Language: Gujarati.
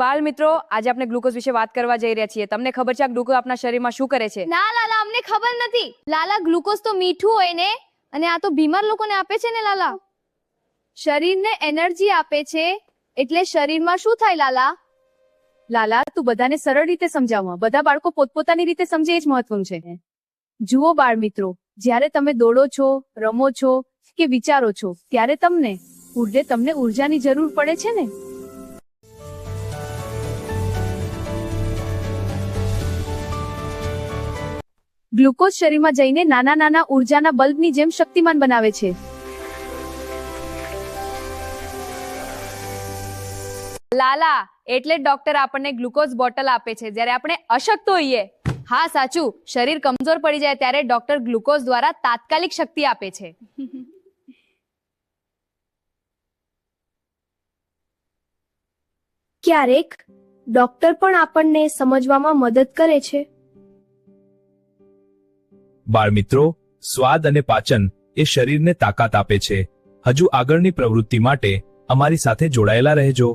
બાળ મિત્રો, આજે આપણે ગ્લુકોઝ વિશે વાત કરવા જઈ રહ્યા છીએ. તમને ખબર છે આ ગ્લુકોઝ આપણા શરીરમાં શું કરે છે? ના લાલા, અમને ખબર નથી. લાલા, ગ્લુકોઝ તો મીઠું હોય ને, અને આ તો બીમાર લોકોને આપે છે ને લાલા. શરીરને એનર્જી આપે છે, એટલે શરીરમાં શું થાય લાલા? લાલા, તું બધાને સરળ રીતે સમજાવવા. બધા બાળકો પોતપોતાની રીતે સમજે એ જ મહત્વનું છે. જુઓ બાળ મિત્રો, જ્યારે તમે દોડો છો, રમો છો કે વિચારો છો, ત્યારે તમને ઉર્જાની જરૂર પડે છે ને. ગ્લુકોઝ શરીરમાં જઈને નાના નાના ઉર્જાના બલ્બની જેમ શક્તિમાન બનાવે છે. લાલા, એટલે જ ડોક્ટર આપણને ગ્લુકોઝ બોટલ આપે છે જ્યારે આપણે અશક્ત હોઈએ. હા સાચું, શરીર કમજોર પડી જાય ત્યારે ડોક્ટર ગ્લુકોઝ દ્વારા તાત્કાલિક શક્તિ આપે છે. ક્યારેક ડોક્ટર પણ આપણને સમજવામાં મદદ કરે છે. બાળમિત્રો, સ્વાદ અને પાચન એ શરીરને તાકાત આપે છે. હજુ આગળની પ્રવૃત્તિ માટે અમારી સાથે જોડાયેલા રહેજો.